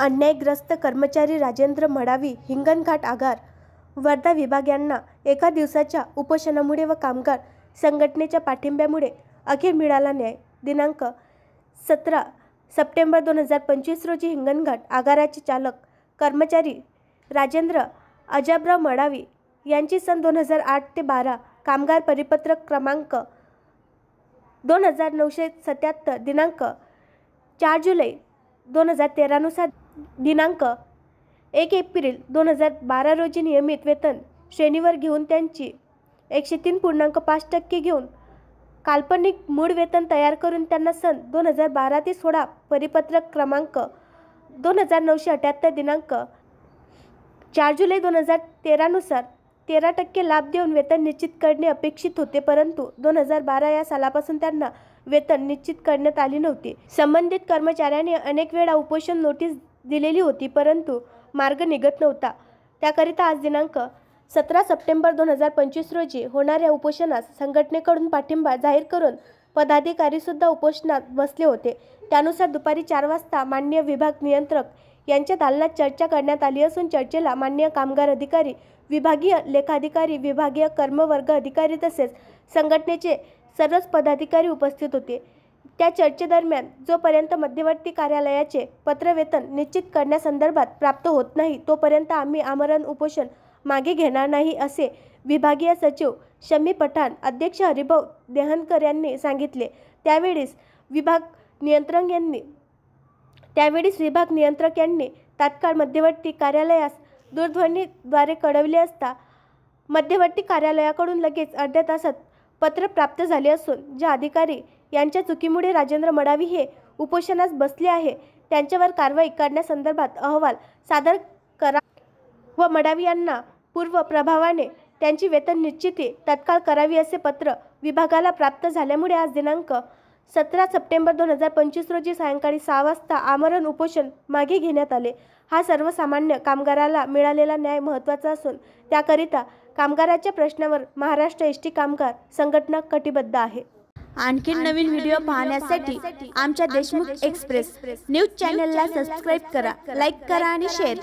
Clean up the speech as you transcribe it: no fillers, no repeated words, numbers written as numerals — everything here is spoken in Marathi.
अन्यायग्रस्त कर्मचारी राजेंद्र मडावी, हिंगणघाट आगार, वर्धा विभाग यांना एका दिवसाच्या उपोषणामुळे व कामगार संघटनेच्या पाठिंब्यामुळे अखेर मिळाला न्याय. दिनांक 17 सप्टेंबर 2025 रोजी हिंगणघाट आगाराचे चालक कर्मचारी राजेंद्र अजबराव मडावी यांची सन 2008 ते 12 कामगार परिपत्रक क्रमांक 2977 दिनांक 4 जुलै 2013 नुसार दिनांक 1 एप्रिल 2012 रोजी नियमित वेतन श्रेणीवर घेऊन त्यांची 103.5% घेऊन काल्पनिक मूळ वेतन तयार करून त्यांना सन 2012 ते 16 परिपत्रक क्रमांक 2978 दिनांक 4 जुलै 2013 नुसार 13% लाभ देऊन वेतन निश्चित करणे अपेक्षित होते, परंतु 2012 या सालापासून त्यांना वेतन निश्चित करण्यात आले नव्हते. संबंधित कर्मचाऱ्याने अनेक वेळा उपोषण नोटीस दिलेली होती, परंतु मार्ग निघत नव्हता. त्याकरिता आज दिनांक 17 सप्टेंबर 2025 रोजी होणाऱ्या उपोषणास संघटनेकडून पाठिंबा जाहीर करून पदाधिकारी सुद्धा उपोषणात बसले होते. त्यानुसार दुपारी 4 वाजता माननीय विभाग नियंत्रक यांच्या दालनात चर्चा करण्यात आली असून चर्चेला माननीय कामगार अधिकारी, विभागीय लेखाधिकारी, विभागीय कर्मवर्ग अधिकारी तसेच संघटनेचे सर्वच पदाधिकारी उपस्थित होते. त्या चर्चेदरम्यान जोपर्यंत मध्यवर्ती कार्यालयाचे पत्रवेतन निश्चित करण्यासंदर्भात प्राप्त होत नाही तोपर्यंत आम्ही आमरण उपोषण मागे घेणार नाही, असे विभागीय सचिव शमी पठाण, अध्यक्ष हरिभाऊ देहनकर यांनी सांगितले. त्यावेळीस विभाग नियंत्रक यांनी तात्काळ मध्यवर्ती कार्यालयास दूरध्वनीद्वारे कळवले असता मध्यवर्ती कार्यालयाकडून लगेच अर्ध्या तासात पत्र प्राप्त झाले असून ज्या अधिकारी यांच्या चुकीमुळे राजेंद्र मडावी हे उपोषणास बसले आहे त्यांच्यावर कारवाई करण्यासंदर्भात अहवाल सादर करा व मडावी यांना पूर्व प्रभावाने त्यांची वेतन निश्चिती तत्काळ करावी असे पत्र विभागाला प्राप्त झाल्यामुळे आज दिनांक 17 सप्टेंबर 2025 रोजी सायंकाळी 6 वाजता आमरण उपोषण मागे घेण्यात आले. हा सर्वसामान्य कामगाराला मिळालेला न्याय महत्त्वाचा असून त्याकरिता कामगाराच्या प्रश्नावर महाराष्ट्र एसटी कामगार संघटना कटिबद्ध आहे. आणखी नवीन व्हिडिओ पाहण्यासाठी आमच्या देशमुख एक्सप्रेस न्यूज चॅनलला सबस्क्राईब करा, लाईक करा आणि शेअर करा.